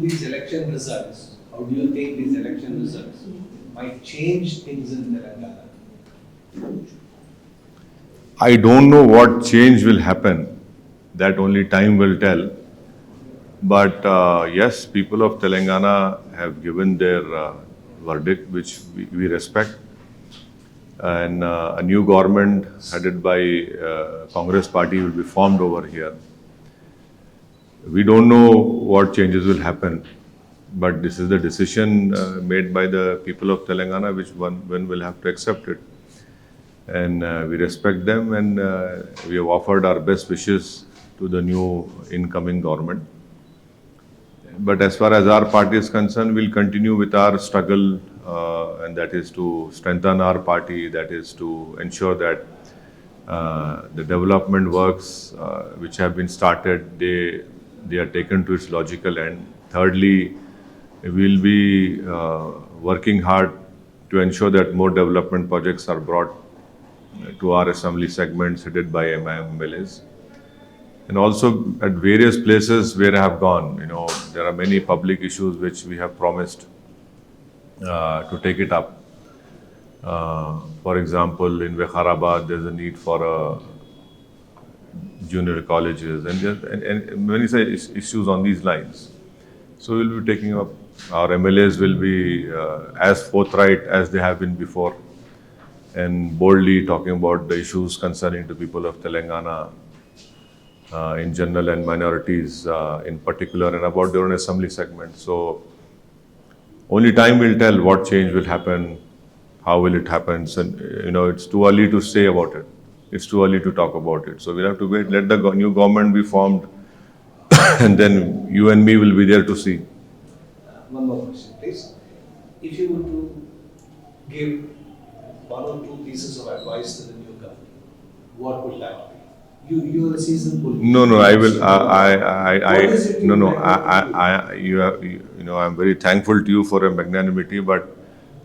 these election results, how do you think these election results might change things in Telangana? I don't know what change will happen. That only time will tell. But yes, people of Telangana have given their verdict, which we respect. And a new government headed by Congress party will be formed over here. We don't know what changes will happen, but this is the decision made by the people of Telangana, which one will have to accept it. And we respect them, and we have offered our best wishes to the new incoming government. But as far as our party is concerned, we'll continue with our struggle, and that is to strengthen our party, that is to ensure that the development works which have been started, they are taken to its logical end. Thirdly, we'll be working hard to ensure that more development projects are brought to our assembly segments headed by MLAs. And also at various places where I have gone, there are many public issues which we have promised to take it up. For example, in Vikharabad, there's a need for junior colleges and many issues on these lines. So we'll be taking up, our MLAs will be as forthright as they have been before, and boldly talking about the issues concerning the people of Telangana in general and minorities in particular, and about their own assembly segment. So only time will tell what change will happen, how will it happen. So, it's too early to say about it. It's too early to talk about it. So we'll have to wait, let the new government be formed, and then you and me will be there to see. One more question, please. If you were to give one or two pieces of advice to the new government, what would that be? You're a seasoned politician. No, I will. I'm very thankful to you for your magnanimity, but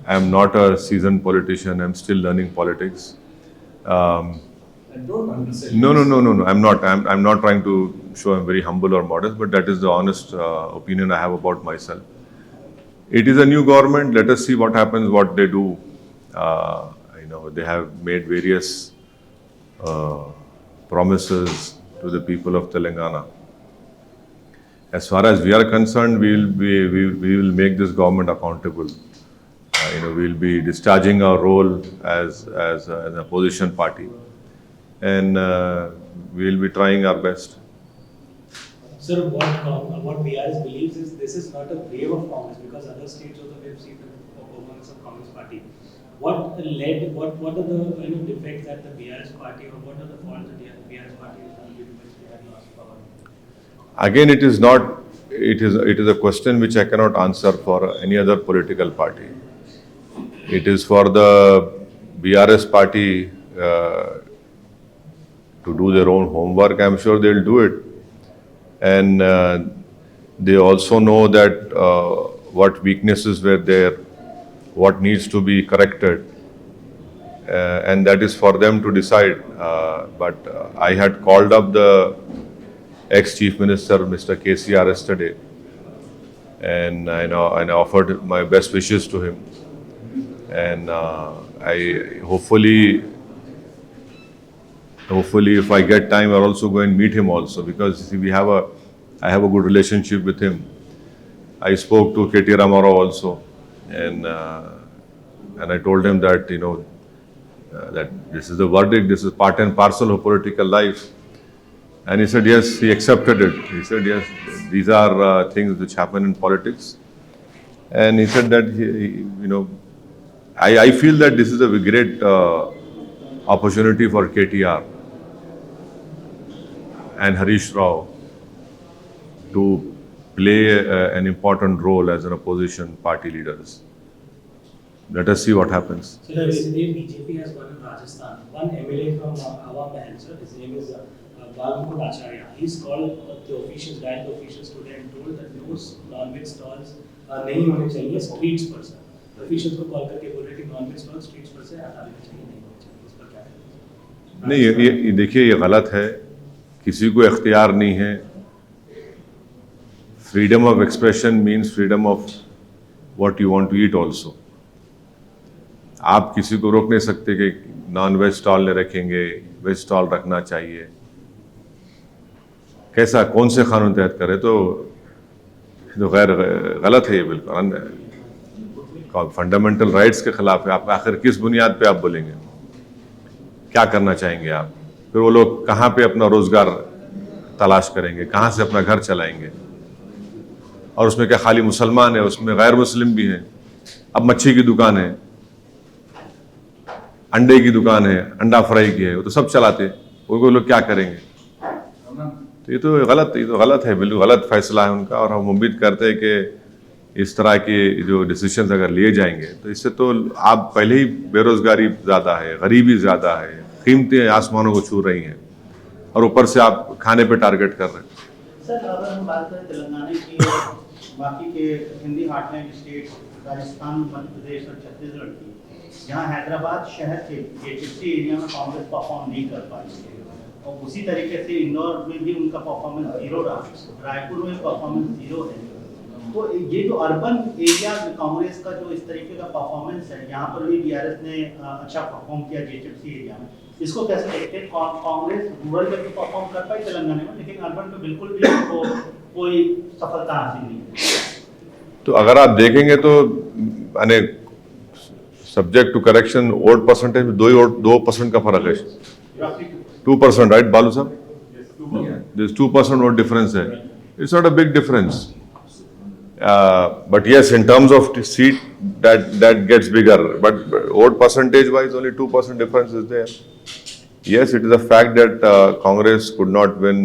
I am not a seasoned politician. I'm still learning politics. I don't understand. No. I'm not. I'm not trying to show I'm very humble or modest, but that is the honest opinion I have about myself. It is a new government. Let us see what happens, what they do. They have made various promises to the people of Telangana. As far as we are concerned, we will make this government accountable. We'll be discharging our role as an opposition party, and we'll be trying our best. Sir, what BRS believes is this is not a wave of Congress, because other states also we have seen the performance of Congress party. What are the defects that the BRS party, or what are the faults that the BRS party has done which they had lost power? Again, it is not. It is a question which I cannot answer for any other political party. It is for the BRS party to do their own homework. I'm sure they'll do it, and they also know that what weaknesses were there, what needs to be corrected, and that is for them to decide. But I had called up the ex-Chief Minister, Mr. KCR, yesterday, and I offered my best wishes to him. And I hopefully, if I get time, I'll also go and meet him also, because I have a good relationship with him. I spoke to K.T. Ramarao also, and I told him that that this is the verdict, this is part and parcel of political life. And he said yes, he accepted it. He said yes, these are things which happen in politics. And he said that I feel that this is a great opportunity for KTR and Harish Rao to play an important role as an opposition party leaders. Let us see what happens. So yesterday BJP has won in Rajasthan. One MLA from Hawa Mahal, sir, his name is Balmukund Acharya. He's called the officials, dialed the officials today and told that no non-veg stalls नहीं होने चाहिए streets पर, sir. Officials को call करके बोल रहे कि non-veg stalls streets पर से हटाने चाहिए, नहीं होने चाहिए. इस पर क्या है? नहीं, ये देखिए, ये गलत है. किसी को इख्तियार नहीं है freedom of expression means freedom of what you want to eat also. आप किसी को रोक नहीं सकते कि नॉन वेज स्टॉल नहीं रखेंगे, वेज स्टॉल रखना चाहिए। कैसा, कौन से कानून तहत करे? तो गैर गलत है ये, बिल्कुल फंडामेंटल राइट्स के खिलाफ है। आप आखिर किस बुनियाद पे आप बोलेंगे? क्या करना चाहेंगे आप? फिर वो लोग कहाँ पे अपना रोजगार तलाश करेंगे, कहाँ से अपना घर चलाएंगे? और उसमें क्या खाली मुसलमान है, उसमें गैर मुस्लिम भी हैं। अब मच्छी की दुकान है, अंडे की दुकान है, अंडा फ्राई की है, वो तो सब चलाते, उनको लोग क्या करेंगे? तो ये तो गलत है, बिल्कुल गलत फैसला है उनका। और हम उम्मीद करते हैं कि इस तरह के जो डिसीजंस अगर लिए जाएंगे तो इससे तो आप पहले ही बेरोजगारी ज़्यादा है, गरीबी ज़्यादा है, कीमतें आसमानों को छू रही हैं, और ऊपर से आप खाने पे टारगेट कर रहे हैं। सर, अगर हम बात करें तेलंगाना की, बाकी के हिंदी हार्टलैंड स्टेट, राजस्थान, मध्य प्रदेश और छत्तीसगढ़ की, जहां हैदराबाद शहर के जेटीसी एरिया में कांग्रेस परफॉर्म नहीं कर पाई, और उसी तरीके से इंदौर में भी उनका परफॉर्मेंस जीरो रहा, रायपुर में परफॉर्मेंस जीरो है। तो ये जो अर्बन एरिया में कांग्रेस का जो इस तरीके का परफॉर्मेंस है, यहाँ पर भी बीआरएस ने अच्छा परफॉर्म किया जेटीसी एरिया में, इसको कैसे देखते हैं? कांग्रेस रूरल में भी परफॉर्म कर पाई तेलंगाना में, लेकिन अर्बन में बिल्कुल भी उनको कोई सफलता हासिल नहीं है। तो अगर आप देखेंगे तो यानी subject to correction vote percentage में 2% का फर्क है, 2%, राइट बालू साहब? दिस 2% वोट डिफरेंस है। It's not a big difference, but yes, in terms of seat that gets bigger, but vote percentage wise only 2% difference is there. Yes, it is a fact that Congress could not win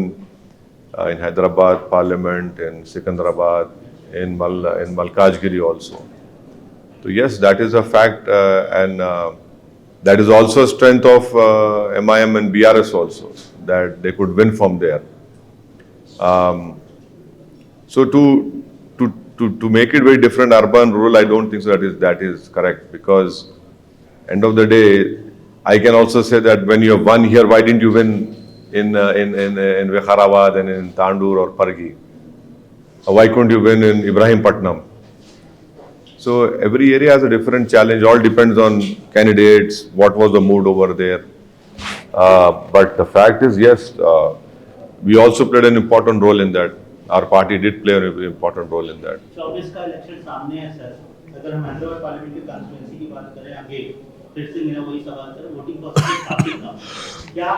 in Hyderabad Parliament, in Secunderabad, in Malkajgiri also. So yes, that is a fact, and that is also a strength of MIM and BRS also, that they could win from there. So to make it very different, urban, rural, I don't think so that is correct, because end of the day, I can also say that when you have won here, why didn't you win in Vikharabad and in Tandur or Pargi? Or why couldn't you win in Ibrahimpatnam? So every area has a different challenge. All depends on candidates, what was the mood over there. But the fact is, yes, we also played an important role in that. Our party did play an important role in that. 24 का election सामने है sir, अगर हम Hyderabad parliamentary constituency की बात करें आगे, फिर से मेरा वही सवाल सर, वोटिंग परसेंटेज काफी कम, क्या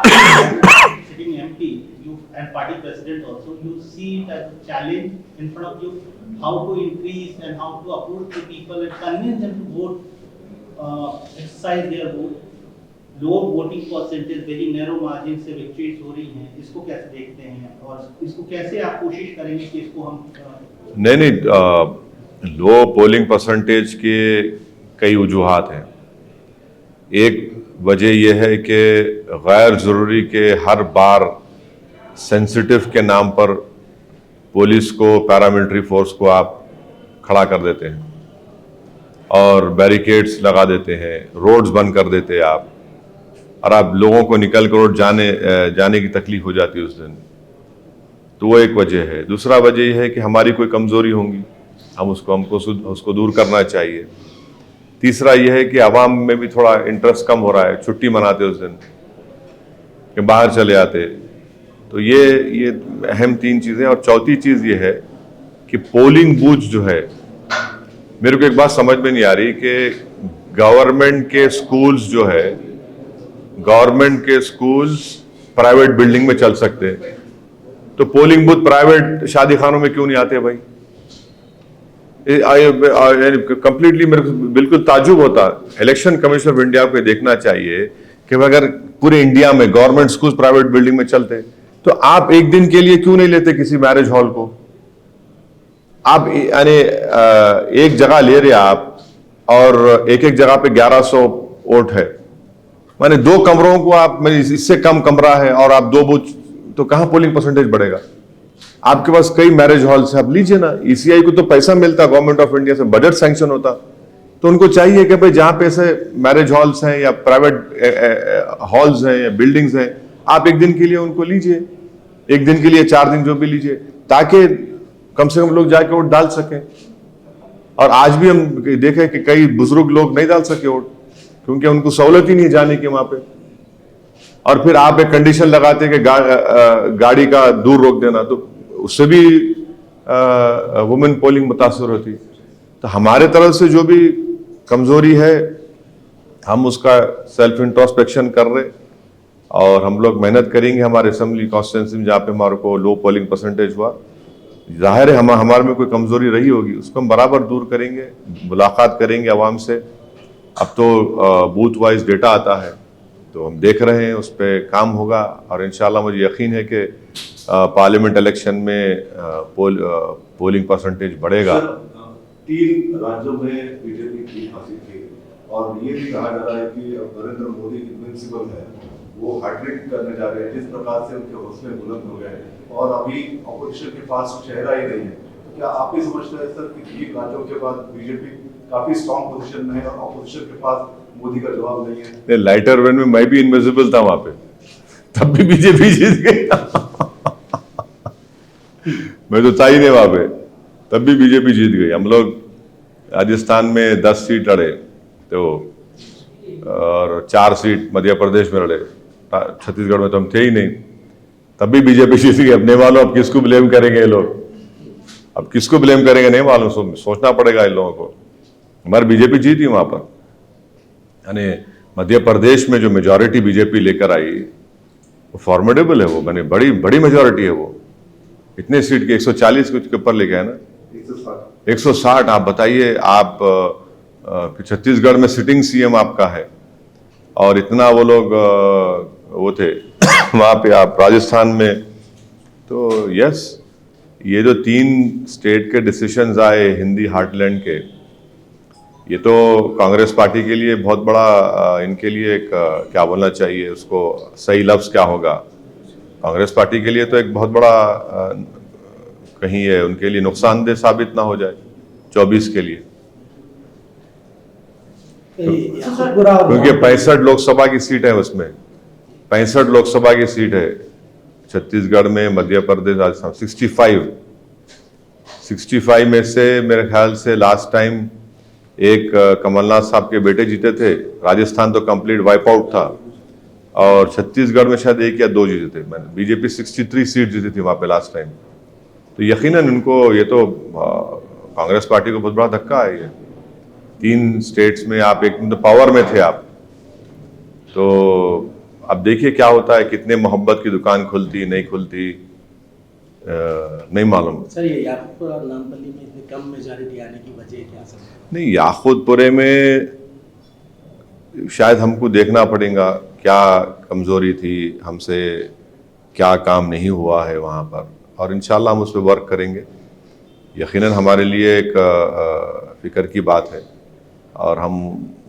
sitting MP you and party president also you see it as a challenge in front of you, how to increase and how to approach the people and convince them to vote, exercise their vote? Low voting percentage, very narrow margin से victories हो रही हैं, इसको कैसे देखते हैं और इसको कैसे आप कोशिश करेंगे कि इसको हम नहीं, लो पोलिंग परसेंटेज के कई वजूहात हैं। एक वजह यह है कि गैर ज़रूरी के हर बार सेंसिटिव के नाम पर पुलिस को, पैरामिलिट्री फोर्स को आप खड़ा कर देते हैं और बैरिकेड्स लगा देते हैं, रोड्स बंद कर देते हैं आप, और आप लोगों को निकल कर जाने की तकलीफ हो जाती है उस दिन। तो वो एक वजह है। दूसरा वजह यह है कि हमारी कोई कमज़ोरी होंगी, हमको उसको दूर करना चाहिए। तीसरा यह है कि आवाम में भी थोड़ा इंटरेस्ट कम हो रहा है, छुट्टी मनाते उस दिन कि बाहर चले आते। तो ये अहम 3 चीज़ें। और चौथी चीज़ ये है कि पोलिंग बूथ जो है, मेरे को एक बात समझ में नहीं आ रही कि गवर्नमेंट के स्कूल्स जो है, गवर्नमेंट के स्कूल्स प्राइवेट बिल्डिंग में चल सकते हैं, तो पोलिंग बूथ प्राइवेट शादी खानों में क्यों नहीं आते भाई? कंप्लीटली मेरे को बिल्कुल ताजुब होता। इलेक्शन कमीशन ऑफ इंडिया को देखना चाहिए कि अगर पूरे इंडिया में गवर्नमेंट स्कूल प्राइवेट बिल्डिंग में चलते तो आप एक दिन के लिए क्यों नहीं लेते किसी मैरिज हॉल को? आप यानी एक जगह ले रहे आप और एक जगह पे 1100 वोट है, माने 2 कमरों को आप, इससे कम कमरा है और आप 2 बूथ, तो कहां पोलिंग परसेंटेज बढ़ेगा? आपके पास कई मैरिज हॉल्स है, आप लीजिए ना। ईसीआई को तो पैसा मिलता गवर्नमेंट ऑफ इंडिया से, बजट सैंक्शन होता, तो उनको चाहिए कि भाई जहां पे ऐसे मैरिज हॉल्स हैं या प्राइवेट हॉल्स हैं या बिल्डिंग्स हैं, आप एक दिन के लिए उनको लीजिए, एक दिन के लिए 4 दिन जो भी लीजिए, ताकि कम से कम लोग जाके वोट डाल सकें। और आज भी हम देखें कि कई बुजुर्ग लोग नहीं डाल सके वोट, क्योंकि उनको सहूलत ही नहीं जाने की वहां पे। और फिर आप एक कंडीशन लगाते कि गाड़ी का दूर रोक देना, तो उससे भी वुमेन पोलिंग मुतासर होती। तो हमारे तरफ से जो भी कमजोरी है हम उसका सेल्फ इंट्रोस्पेक्शन कर रहे, और हम लोग मेहनत करेंगे हमारे असेंबली कॉन्स्टिट्यूंसी में जहाँ पे हमारे को लो पोलिंग परसेंटेज हुआ। जाहिर है हमारे में कोई कमजोरी रही होगी, उसको हम बराबर दूर करेंगे, मुलाकात करेंगे आवाम से। अब तो बूथ वाइज डेटा आता है, तो हम देख रहे हैं, उस पर काम होगा। और इंशाल्लाह मुझे यकीन है कि पार्लियामेंट इलेक्शन में पोलिंग परसेंटेज बढ़ेगा। 3 राज्यों में बीजेपी की हासिल की, और ये भी कहा जा रहा है कि अब नरेंद्र मोदी इनविंसिबल है, वो हैट्रिक करने जा रहे हैं। जिस प्रकार से उनके हौसले बुलंद हो गए और अभी ऑपोजिशन के पास चेहरा ही नहीं है, तो क्या आप भी समझते हैं सर कि 3 राज्यों के बाद बीजेपी काफी स्ट्रॉन्ग पोजीशन में है और ऑपोजिशन के पास मोदी का जवाब नहीं है? लाइटर वेन में मैं भी इनविजिबल था वहां पे, तब भी बीजेपी जीत गई। मैं तो था ही नहीं वहां पे, तब भी बीजेपी जीत गई। हम लोग राजस्थान में 10 सीट लड़े तो, और 4 सीट मध्य प्रदेश में लड़े, छत्तीसगढ़ में तो हम थे ही नहीं, तब भी बीजेपी जीत गई। अब नहीं मालूम अब किसको ब्लेम करेंगे ये लोग, अब किसको ब्लेम करेंगे नहीं मालूम, सोचना पड़ेगा इन लोगों को। हमारी बीजेपी जीती वहां पर, यानी मध्य प्रदेश में जो मेजॉरिटी बीजेपी लेकर आई वो फॉर्मेडेबल है, वो मैंने बड़ी मेजॉरिटी है वो। इतने सीट के 140 कुछ के ऊपर लेके आए ना, 160। आप बताइए, आप छत्तीसगढ़ में सिटिंग सीएम आपका है और इतना वो लोग वो थे वहां पे, आप राजस्थान में। तो यस, ये जो 3 स्टेट के डिसीजंस आए हिंदी हार्टलैंड के, ये तो कांग्रेस पार्टी के लिए बहुत बड़ा, इनके लिए एक क्या बोलना चाहिए उसको, सही लफ्ज क्या होगा, कांग्रेस पार्टी के लिए तो एक बहुत बड़ा कहीं है उनके लिए नुकसानदेह साबित ना हो जाए 24 के लिए, क्योंकि 65 लोकसभा की सीट है, उसमें 65 लोकसभा की सीट है छत्तीसगढ़ में, मध्य प्रदेश, राजस्थान 65 में से मेरे ख्याल से लास्ट टाइम एक कमलनाथ साहब के बेटे जीते थे। राजस्थान तो कंप्लीट वाइप आउट था, और छत्तीसगढ़ में शायद 1 या 2 जीते थे। मैंने बीजेपी 63 सीट जीती थी वहां पे लास्ट टाइम। तो यकीनन इनको, ये तो कांग्रेस पार्टी को बहुत बड़ा धक्का है ये। 3 स्टेट्स में आप एक तो पावर में थे आप, तो अब देखिए क्या होता है, कितने मोहब्बत की दुकान खुलती नहीं खुलती नहीं मालूम। सर, ये याकूबपुर और नामपल्ली में इतनी कम मेजॉरिटी आने की वजह क्या सर? नहीं, याकूबपुरे में शायद हमको देखना पड़ेगा क्या कमजोरी थी, हमसे क्या काम नहीं हुआ है वहाँ पर, और इंशाल्लाह हम उस पर वर्क करेंगे। यकीनन हमारे लिए एक फिक्र की बात है, और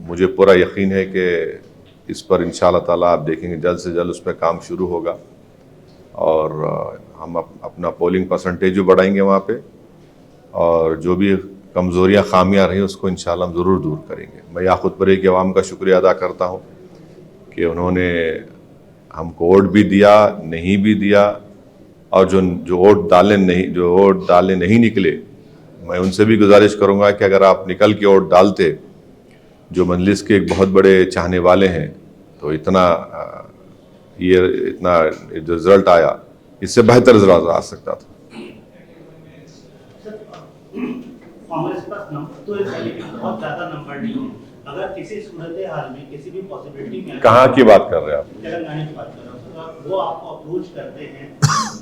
मुझे पूरा यकीन है कि इस पर इंशाल्लाह ताला आप देखेंगे जल्द से जल्द उस पर काम शुरू होगा, और हम अपना पोलिंग परसेंटेज भी बढ़ाएंगे वहाँ पे, और जो भी कमज़ोरियाँ खामियाँ रही उसको इंशाल्लाह हम ज़रूर दूर करेंगे। मैं याकूबपुरे की आवाम का शुक्रिया अदा करता हूँ कि उन्होंने हमको वोट भी दिया, नहीं भी दिया, और जो वोट डालने नहीं निकले, मैं उनसे भी गुजारिश करूँगा कि अगर आप निकल के वोट डालते, जो मजलिस के एक बहुत बड़े चाहने वाले हैं, तो इतना रिजल्ट आया, इससे बेहतर रिजल्ट आ सकता था। कांग्रेस के पास नंबर तो है, लेकिन बहुत ज्यादा नंबर नहीं है। अगर किसी सूरत हाल में, किसी भी पॉसिबिलिटी में, कहाँ की बात कर रहे हैं आप? तेलंगाना की बात कर रहा हूँ, तो वो आपको अप्रोच करते हैं,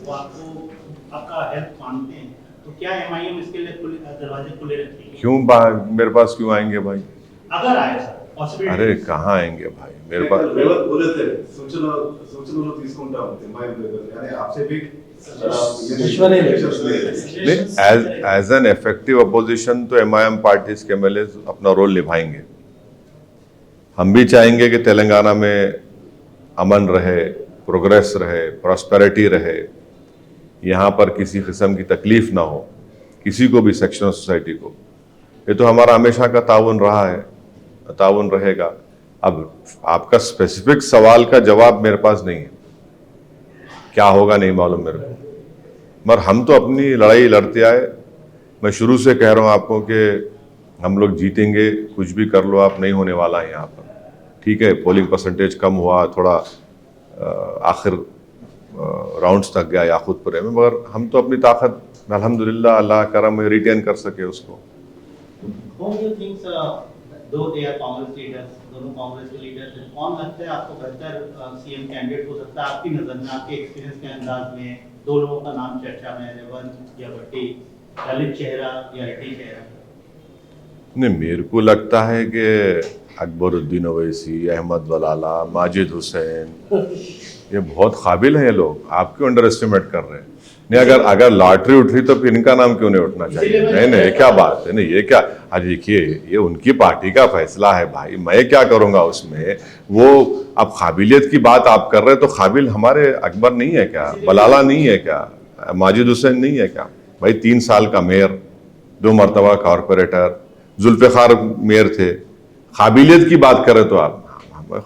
वो आपका हेल्प मांगते हैं, तो क्या एमआईएम इसके लिए दरवाजे खुले रखेगी? क्यों मेरे पास क्यों आएंगे भाई? अगर आए सर पॉसिबिलिटी। अरे कहाँ आएंगे भाई मेरे पास? बोले थे सूचना తీసుకుంటాం ఎంఐఎం దగ్గర, यानी आपसे भी एज एन इफेक्टिव अपोजिशन तो एमआईएम पार्टीज के एमएलए अपना रोल निभाएंगे। हम भी चाहेंगे कि तेलंगाना में अमन रहे, प्रोग्रेस रहे, प्रॉस्पेरिटी रहे, यहाँ पर किसी किस्म की तकलीफ ना हो किसी को भी, सेक्शन ऑफ सोसाइटी को। ये तो हमारा हमेशा का ताउन रहा है, ताउन रहेगा। अब आपका स्पेसिफिक सवाल का जवाब मेरे पास नहीं है, क्या होगा नहीं मालूम मेरे को। मगर हम तो अपनी लड़ाई लड़ते आए। मैं शुरू से कह रहा हूँ आपको कि हम लोग जीतेंगे, कुछ भी कर लो आप, नहीं होने वाला है यहाँ पर। ठीक है, पोलिंग परसेंटेज कम हुआ थोड़ा, आखिर राउंड्स तक गया याकूतपुरे में, मगर हम तो अपनी ताकत अल्हम्दुलिल्लाह अल्लाह करम में रिटेन कर सके उसको। Whom you think, though they are Congress leaders, दोनों कांग्रेस के लीडर्स हैं, कौन लगता है आपको बेहतर सीएम कैंडिडेट हो सकता है आपकी नजर में, आपके एक्सपीरियंस के अंदाज में? दो लोगों का नाम चर्चा में है, रेवंत या भट्टी, दलित चेहरा या रेड्डी चेहरा? नहीं, मेरे को लगता है कि अकबरुद्दीन ओवैसी, अहमद वलाला, माजिद हुसैन, ये बहुत काबिल हैं ये लोग। आप क्यों अंडर एस्टिमेट कर रहे हैं? नहीं, अगर लॉटरी उठ रही तो फिर इनका नाम क्यों नहीं उठना चाहिए? नहीं, ये क्या बात है? नहीं, ये क्या, आज देखिए ये उनकी पार्टी का फैसला है भाई, मैं क्या करूंगा उसमें? वो अब काबिलियत की बात आप कर रहे हैं, तो काबिल हमारे अकबर नहीं है क्या? बलाला नहीं है क्या? माजिद हुसैन नहीं है क्या? भाई 3 साल का मेयर, 2 मरतबा कॉरपोरेटर, जुल्फ़िकार मेयर थे। काबिलियत की बात करें तो आप,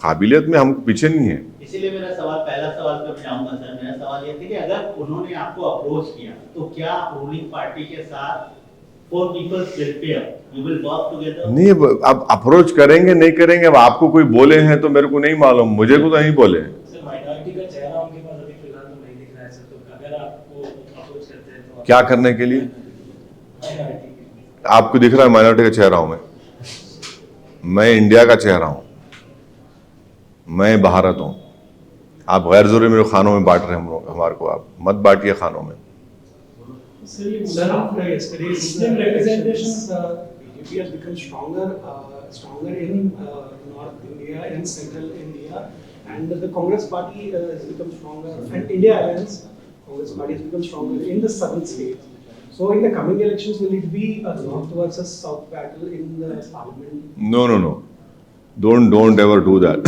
काबिलियत में हम पीछे नहीं है। इसीलिए मेरा सवाल, पहला सवाल पे मैं जाऊंगा सर। मेरा सवाल ये था कि अगर उन्होंने आपको अप्रोच किया तो क्या रूलिंग पार्टी के साथ for people's welfare you will work together? नहीं, अब अप्रोच करेंगे नहीं करेंगे, अब आपको कोई बोले हैं तो मेरे को नहीं मालूम, मुझे को तो नहीं बोले। सर माइनॉरिटी का चेहरा उनके पास अभी फिलहाल तो नहीं दिख रहा है सर, तो अगर आपको अप्रोच करते हैं तो क्या करने के लिए? माइनॉरिटी के लिए। आपको दिख रहा है माइनॉरिटी का चेहरा हूं मैं इंडिया का चेहरा हूं, मैं भारत हूं। आप गैर जरूरी मेरे खानों में बांट रहे हैं हम लोग, हमारे को आप मत बांटिए खानों में। Sir, after yesterday's elections, BJP has become stronger in North India and Central India, and the Congress Party has become stronger, and India Alliance, Congress Party has become stronger in the southern states. So, in the coming elections, will it be a North versus South battle in the parliament? No. Don't ever do that.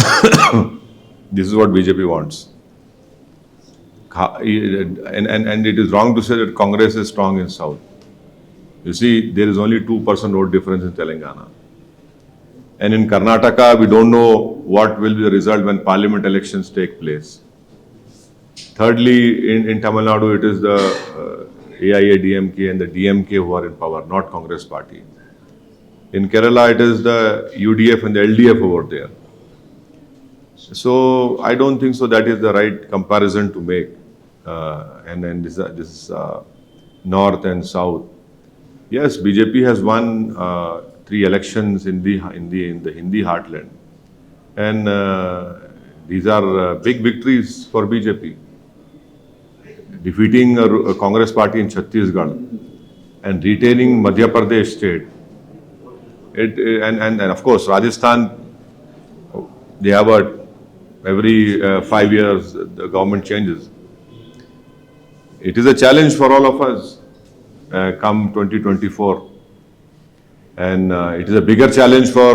This is what BJP wants. And it is wrong to say that Congress is strong in South. You see, there is only 2% vote difference in Telangana. And in Karnataka, we don't know what will be the result when parliament elections take place. Thirdly, in Tamil Nadu, it is the AIADMK and the DMK who are in power, not Congress party. In Kerala, it is the UDF and the LDF over there. So I don't think so that is the right comparison to make. And then this is North and South. Yes, BJP has won 3 elections in the Hindi heartland, and these are big victories for BJP. Defeating a Congress party in Chhattisgarh and retaining Madhya Pradesh state. And of course Rajasthan, they have every 5 years the government changes. It is a challenge for all of us come 2024, and it is a bigger challenge for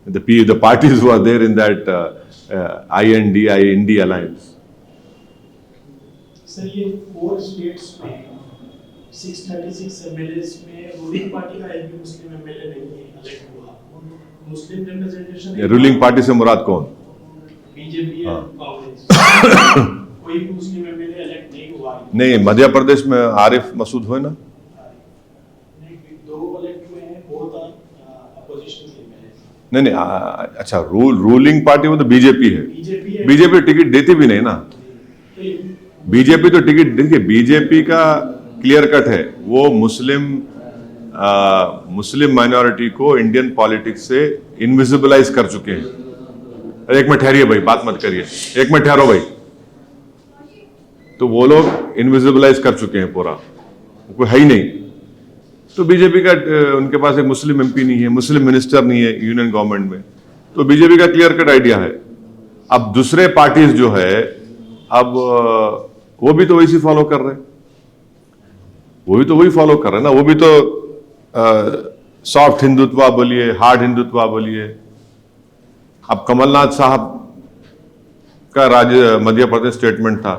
the parties who are there in that INDI alliance. Sir, ये 4 states में 636 MLAs में ruling party का एक भी मुस्लिम MLA नहीं है elect हुआ। मुस्लिम representation ruling party से मुराद कौन? बीजेपी और कांग्रेस। कोई भी मुस्लिम एमएलए इलेक्ट नहीं हुआ। नहीं, मध्य प्रदेश में आरिफ मसूद हुए ना? नहीं, 2 इलेक्ट हुए हैं, बहुत अपोजिशन के एमएलए। नहीं, अच्छा, रूलिंग पार्टी वो तो बीजेपी है। बीजेपी टिकट देती भी नहीं ना। बीजेपी तो टिकट, देखिए बीजेपी का क्लियर कट है, वो मुस्लिम माइनॉरिटी को इंडियन पॉलिटिक्स से इनविजिबलाइज कर चुके हैं। एक मिनट ठहरिए भाई, बात मत करिए, एक मिनट ठहरो भाई। तो वो लोग इनविजिबलाइज कर चुके हैं पूरा, कोई है ही नहीं। तो बीजेपी का उनके पास एक मुस्लिम एमपी नहीं है, मुस्लिम मिनिस्टर नहीं है यूनियन गवर्नमेंट में, तो बीजेपी का क्लियर कट आइडिया है। अब दूसरे पार्टीज जो है, अब वो भी तो वैसी फॉलो कर रहे हैं, वही फॉलो कर रहे हैं ना। वो भी तो सॉफ्ट हिंदुत्व बोलिए, हार्ड हिंदुत्व बोलिए। अब कमलनाथ साहब का मध्य प्रदेश स्टेटमेंट था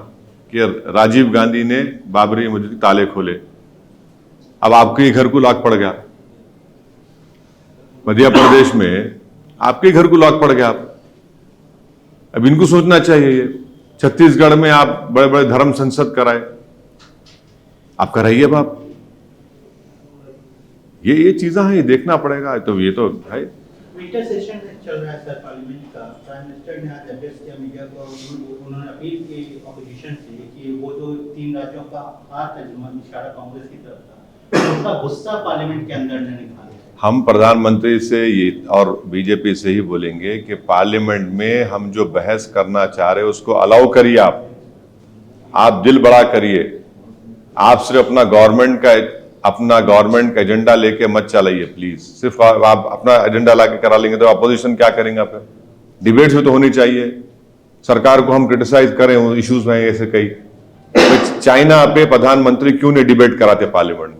कि राजीव गांधी ने बाबरी मस्जिद के ताले खोले। अब आपके घर को लॉक पड़ गया, मध्य प्रदेश में आपके घर को लॉक पड़ गया। अब इनको सोचना चाहिए छत्तीसगढ़ में आप बड़े बड़े धर्म संसद कराए, आप कराइए बाप। ये चीजें हैं, ये देखना पड़ेगा। तो ये तो है। विंटर सेशन चल रहा है सर पार्लियामेंट का। प्राइम मिनिस्टर ने आज एड्रेस किया मीडिया को, उन्होंने अपील की ऑपोजिशन से कि वो जो 3 राज्यों का हार का जुम्मन इशारा कांग्रेस की तरफ था, उसका गुस्सा पार्लियामेंट के अंदर ने निकाला। हम प्रधानमंत्री से ये और बीजेपी से ही बोलेंगे कि पार्लियामेंट में हम जो बहस करना चाह रहे हैं उसको अलाउ करिए। आप दिल बड़ा करिए। आप सिर्फ अपना गवर्नमेंट का एजेंडा लेके मत चलाइए प्लीज। सिर्फ आप अपना एजेंडा लाके करा लेंगे तो अपोजिशन क्या करेंगे? फिर डिबेट्स भी तो होनी चाहिए। सरकार को हम क्रिटिसाइज करें, इश्यूज में ऐसे कई। तो चाइना पे प्रधानमंत्री क्यों नहीं डिबेट कराते पार्लियामेंट में?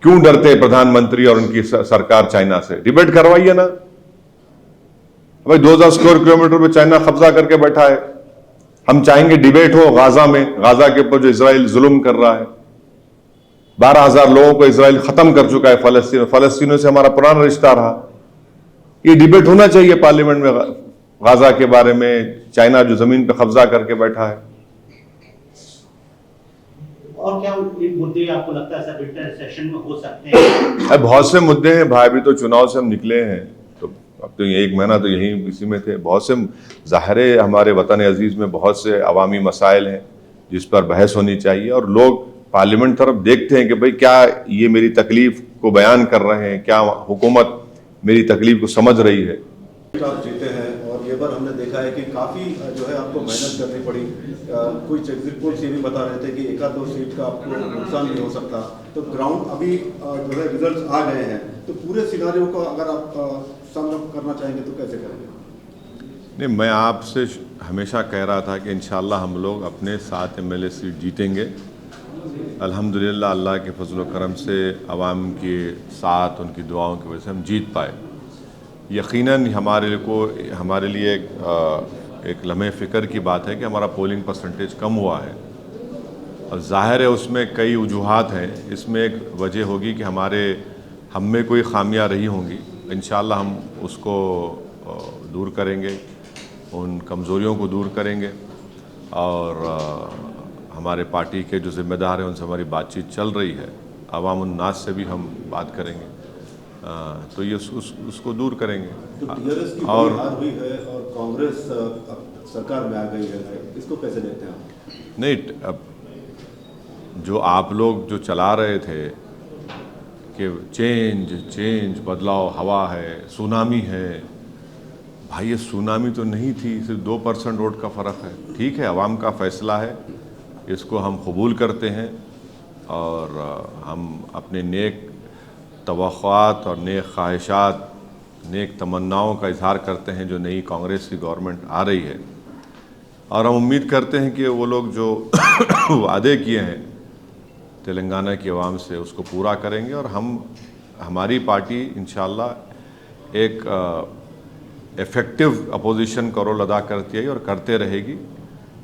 क्यों डरते प्रधानमंत्री और उनकी सरकार चाइना से? डिबेट करवाइए ना भाई। 2000 स्क्वायर किलोमीटर पे चाइना कब्जा करके बैठा है। हम चाहेंगे डिबेट हो गाजा में, गाजा के ऊपर जो इजराइल जुल्म कर रहा है। 12,000 लोगों को इजराइल खत्म कर चुका है फलस्तीनों से हमारा पुराना रिश्ता रहा। ये डिबेट होना चाहिए पार्लियामेंट में गाजा के बारे में, चाइना जो जमीन पे कब्जा करके बैठा है। और क्या मुद्दे आपको लगता है सर विंटर सेशन में हो सकते हैं? अब बहुत से मुद्दे हैं भाई। अभी तो चुनाव से हम निकले हैं, तो अब तो 1 महीना तो यहीं इसी में थे। बहुत से ज़ाहिर है हमारे वतन अजीज़ में बहुत से अवामी मसाइल हैं जिस पर बहस होनी चाहिए, और लोग पार्लियामेंट तरफ देखते हैं कि भाई क्या ये मेरी तकलीफ को बयान कर रहे हैं, क्या हुकूमत मेरी तकलीफ को समझ रही है। आप जीते हैं और ये बार हमने देखा है कि काफ़ी जो है आपको मेहनत करनी पड़ी। कुछ एग्जिट पोल्स ये भी बता रहे थे कि 1-2 सीट का आपको नुकसान भी हो सकता। तो ग्राउंड अभी जो है रिजल्ट आ गए हैं, तो पूरे सिनारियों को अगर आप सामना करना चाहेंगे तो कैसे करेंगे? नहीं, मैं आपसे हमेशा कह रहा था कि इंशाल्लाह हम लोग अपने 7 MLA सीट जीतेंगे। अल्हम्दुलिल्लाह अल्लाह के फजल व करम से अवाम के साथ उनकी दुआओं की वजह से हम जीत पाए। यकीनन हमारे लिए एक लम्हे फ़िक्र की बात है कि हमारा पोलिंग परसेंटेज कम हुआ है, और ज़ाहिर है उसमें कई वजूहात हैं। इसमें एक वजह होगी कि हम में कोई खामियां रही होंगी। इंशाअल्लाह हम उसको दूर करेंगे, उन कमज़ोरियों को दूर करेंगे, और हमारे पार्टी के जो ज़िम्मेदार हैं उनसे हमारी बातचीत चल रही है। अवाम उन्नास से भी हम बात करेंगे, तो ये उसको दूर करेंगे। तो टीआरएस की और हार हुई है और कांग्रेस सरकार में आ गई है, इसको कैसे देखते हैं आप? नहीं, अब जो आप लोग जो चला रहे थे कि चेंज बदलाव हवा है, सुनामी है, भाई ये सुनामी तो नहीं थी, सिर्फ 2% वोट का फ़र्क है। ठीक है, अवाम का फ़ैसला है, इसको हम कबूल करते हैं, और हम अपने नेक तवक्कुआत और नेक ख्वाहिशात, नेक तमन्नाओं का इजहार करते हैं जो नई कांग्रेस की गवर्नमेंट आ रही है। और हम उम्मीद करते हैं कि वो लोग जो वादे किए हैं तेलंगाना की आवाम से उसको पूरा करेंगे, और हमारी पार्टी इंशाअल्लाह एक इफ़ेक्टिव अपोजिशन का रोल अदा करती है और करते रहेगी,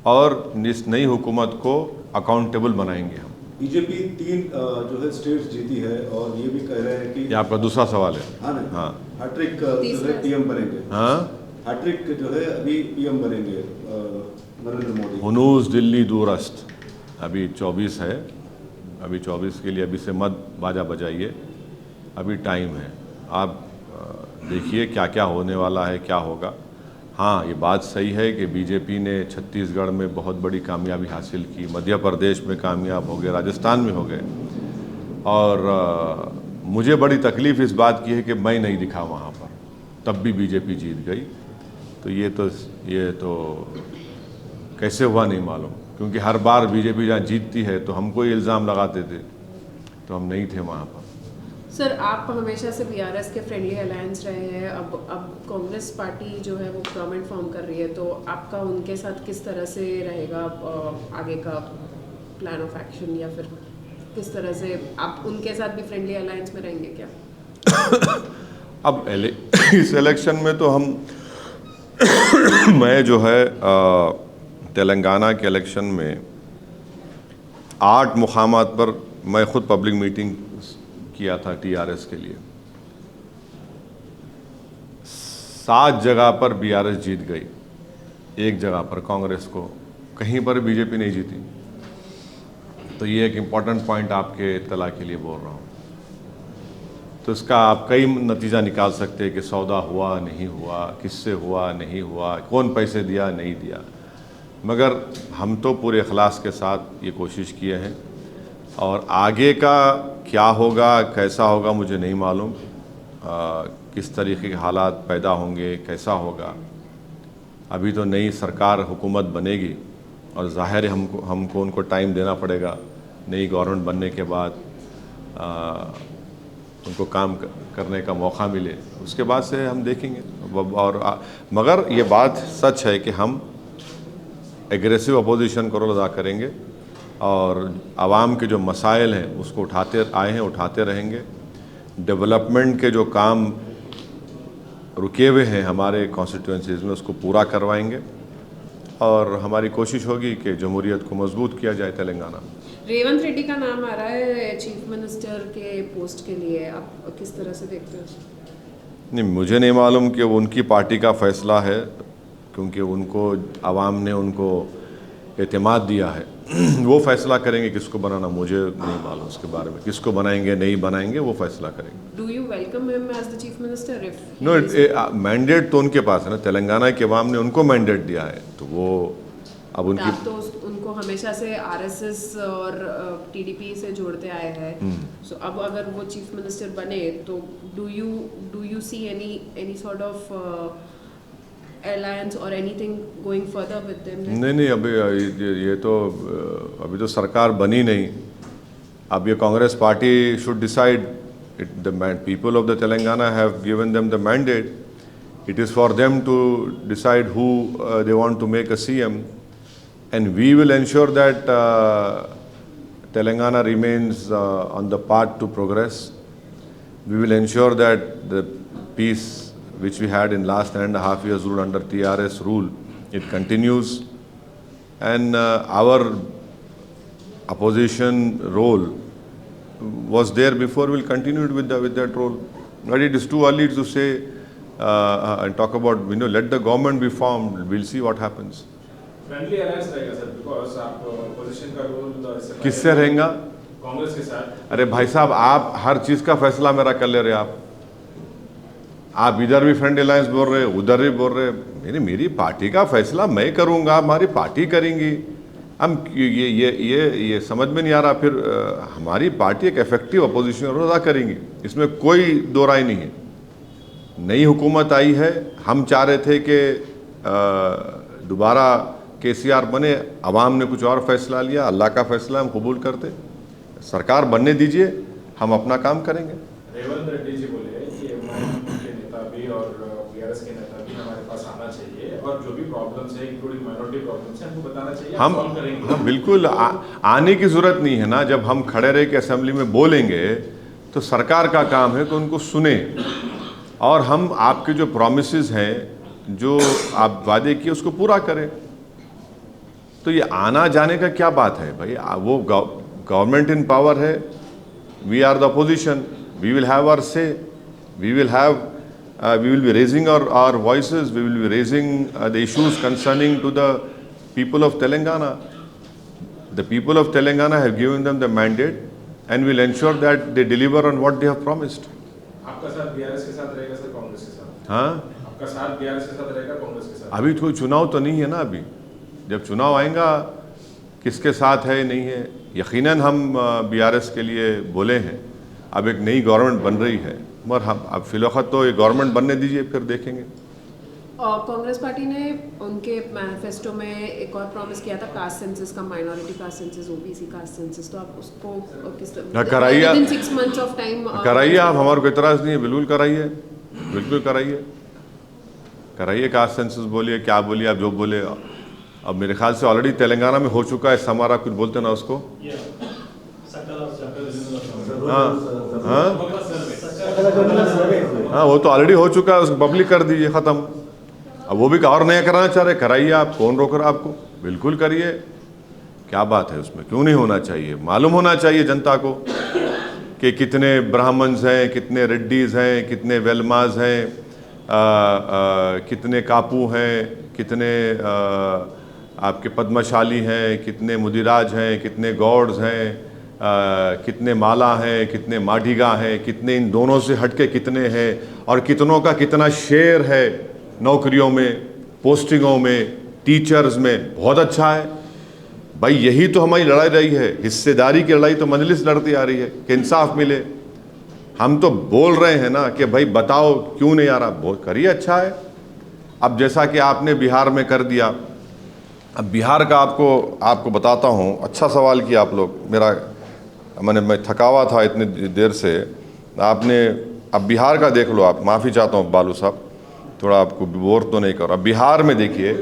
और इस नई हुकूमत को अकाउंटेबल बनाएंगे हम। बीजेपी 3 जो है स्टेट्स जीती है, और ये भी कह रहे हैं कि ये आपका दूसरा सवाल है। हाँ, हैट्रिक जो है पीएम बनेंगे। हाँ, हैट्रिक जो है अभी पीएम बनेंगे नरेंद्र मोदी। हुनूस दिल्ली दूरस्त, अभी 24 है, अभी 24 के लिए अभी से मत बाजा बजाइए, अभी टाइम है। आप देखिए क्या क्या होने वाला है, क्या होगा। हाँ, ये बात सही है कि बीजेपी ने छत्तीसगढ़ में बहुत बड़ी कामयाबी हासिल की, मध्य प्रदेश में कामयाब हो गए, राजस्थान में हो गए, और मुझे बड़ी तकलीफ़ इस बात की है कि मैं नहीं दिखा वहाँ पर, तब भी बीजेपी जीत गई। तो ये तो कैसे हुआ नहीं मालूम, क्योंकि हर बार बीजेपी जहाँ जीतती है तो हमको ही इल्ज़ाम लगाते थे, तो हम नहीं थे वहाँ पर। सर, आप हमेशा से बीआरएस के फ्रेंडली अलायंस रहे हैं, अब कांग्रेस पार्टी जो है वो गवर्नमेंट फॉर्म कर रही है, तो आपका उनके साथ किस तरह से रहेगा आगे का प्लान ऑफ एक्शन, या फिर किस तरह से आप उनके साथ भी फ्रेंडली अलायंस में रहेंगे क्या? अब इस इलेक्शन में तो मैं जो है तेलंगाना के इलेक्शन में 8 मुकामात पर मैं खुद पब्लिक मीटिंग किया था टीआरएस के लिए। 7 जगह पर बीआरएस जीत गई, एक जगह पर कांग्रेस को, कहीं पर बीजेपी नहीं जीती। तो ये एक इम्पॉर्टेंट पॉइंट आपके इत्तला के लिए बोल रहा हूँ। तो इसका आप कई नतीजा निकाल सकते हैं कि सौदा हुआ नहीं हुआ, किससे हुआ नहीं हुआ, कौन पैसे दिया नहीं दिया, मगर हम तो पूरे इखलास के साथ ये कोशिश किए हैं। और आगे का क्या होगा कैसा होगा मुझे नहीं मालूम, किस तरीके के हालात पैदा होंगे कैसा होगा। अभी तो नई सरकार हुकूमत बनेगी और ज़ाहिर है हमको उनको टाइम देना पड़ेगा। नई गवर्नमेंट बनने के बाद उनको काम करने का मौका मिले, उसके बाद से हम देखेंगे। और मगर ये बात सच है कि हम एग्रेसिव अपोजिशन का रोल अदा करेंगे और आवाम के जो मसाइल हैं उसको उठाते आए हैं, उठाते रहेंगे। डेवलपमेंट के जो काम रुके हुए हैं हमारे कॉन्स्टिट्यूंसीज़ में उसको पूरा करवाएंगे और हमारी कोशिश होगी कि जमहूरियत को मजबूत किया जाए तेलंगाना। रेवंत रेड्डी का नाम आ रहा है चीफ मिनिस्टर के पोस्ट के लिए, आप किस तरह से देखते हो? नहीं, मुझे नहीं मालूम कि वो उनकी पार्टी का फ़ैसला है, क्योंकि उनको आवाम ने उनको एतमाद दिया है। वो फैसला करेंगे किसको बनाना, मुझे नहीं मालूम उसके बारे में। किसको बनाएंगे नहीं बनाएंगे वो फैसला करेंगे। Do you welcome him as the chief minister? If no, mandate तो उनके पास है ना, तेलंगाना के अवाम ने उनको मैंडेट दिया है, तो वो अब उनकी आप तो उनको हमेशा से आरएसएस और टीडीपी से जोड़ते आए हैं। सो अब अगर वो चीफ मिनिस्टर बने तो do you see any sort of alliance or anything going further with them? नहीं, अभी ये तो अभी तो सरकार बनी नहीं। अब ये Congress party should decide. The people of the Telangana have given them the mandate. It is for them to decide who they want to make a CM, and we will ensure that Telangana remains on the path to progress. We will ensure that the peace which we had in last 9.5 years rule under TRS rule, it continues, and our opposition role was there before, will continue with that role. But it is too early to say and talk about, let the government be formed, we'll see what happens. Friendly alliance रहेगा sir, because आप opposition का role किससे रहेगा? कांग्रेस के साथ। अरे भाई साहब, आप हर चीज़ का फैसला मेरा कर ले रहे आप इधर भी फ्रेंड अलायंस बोल रहे, उधर भी बोल रहे। मेरी पार्टी का फैसला मैं करूंगा, हमारी पार्टी करेंगी। हम ये समझ में नहीं आ रहा। फिर हमारी पार्टी एक इफेक्टिव अपोजिशन रोल अदा करेंगी, इसमें कोई दो राय नहीं है। नई हुकूमत आई है, हम चाह रहे थे कि दोबारा केसीआर बने, अवाम ने कुछ और फैसला लिया, अल्लाह का फैसला हम कबूल करते। सरकार बनने दीजिए, हम अपना काम करेंगे। रेवंत रेड्डी जी बोले कि के नेता भी और बीआरएस के नेता भी हमारे पास आना चाहिए और जो भी प्रॉब्लम्स है इंक्लूडिंग माइनॉरिटी प्रॉब्लम्स है हमको बताना चाहिए, हम सॉल्व करेंगे। हम बिल्कुल आने की ज़रूरत नहीं है ना। जब हम खड़े रह के असेंबली में बोलेंगे तो सरकार का काम है कि उनको सुने और हम आपके जो प्रॉमिसेस हैं, जो आप वादे किए, उसको पूरा करें। तो ये आना जाने का क्या बात है भाई? वो गवर्नमेंट इन पावर है, we are the opposition, we will have our say, we will be raising our voices, we will be raising the issues concerning to the people of Telangana. The people of Telangana have given them the mandate and will ensure that they deliver on what they have promised. आपका साथ BRS के साथ रहेगा sir, Congress के साथ? हाँ, आपका साथ बीआरएस के साथ रहेगा, कांग्रेस के साथ? अभी कोई चुनाव तो नहीं है ना। अभी जब चुनाव आएगा किसके साथ है नहीं है, यकीनन हम बीआरएस के लिए बोले हैं। अब एक नई गवर्नमेंट बन रही है, मगर हम अब फिलहाल तो ये गवर्नमेंट बनने दीजिए, फिर देखेंगे। कांग्रेस पार्टी ने उनके मैनिफेस्टो में एक और प्रॉमिस किया था, कास्ट सेंसस का, minority caste census, OBC caste census. तो आप उसको किस तरह कराइए, विदिन 6 months ऑफ टाइम कराइए आप, हमारे को इतराज़ नहीं है, बिल्कुल कराइए, बिल्कुल कराइए कास्ट सेंसस बोलिए, क्या बोलिए आप, जो बोले। अब मेरे ख्याल से ऑलरेडी तेलंगाना में हो चुका है, समारा कुछ बोलते ना उसको। हाँ, वो तो ऑलरेडी हो चुका है, उसको पब्लिक कर दीजिए, ख़त्म। अब वो भी और नया कराना चाह रहे, कराइए आप, कौन रोक रहा आपको? बिल्कुल करिए, क्या बात है उसमें, क्यों नहीं होना चाहिए? मालूम होना चाहिए जनता को कि कितने ब्राह्मण्स हैं, कितने रेड्डीज़ हैं, कितने वेलमाज हैं, कितने कापू हैं, कितने आपके पद्मशाली हैं, कितने मुदिराज हैं, कितने गौड्स हैं, कितने माला हैं, कितने माढिगा हैं, कितने इन दोनों से हटके कितने हैं, और कितनों का कितना शेयर है नौकरियों में, पोस्टिंगों में, टीचर्स में। बहुत अच्छा है भाई, यही तो हमारी लड़ाई रही है, हिस्सेदारी की लड़ाई तो मजलिस लड़ती आ रही है कि इंसाफ मिले। हम तो बोल रहे हैं ना कि भाई बताओ क्यों नहीं आ रहा, बहुत करिए, अच्छा है। अब जैसा कि आपने बिहार में कर दिया, अब बिहार का आपको बताता हूँ। अच्छा सवाल किया आप लोग, मैं थकावा था इतनी देर से। आपने अब बिहार का देख लो आप, माफ़ी चाहता हूँ बालू साहब, थोड़ा आपको बोर तो नहीं करो। अब बिहार में देखिए,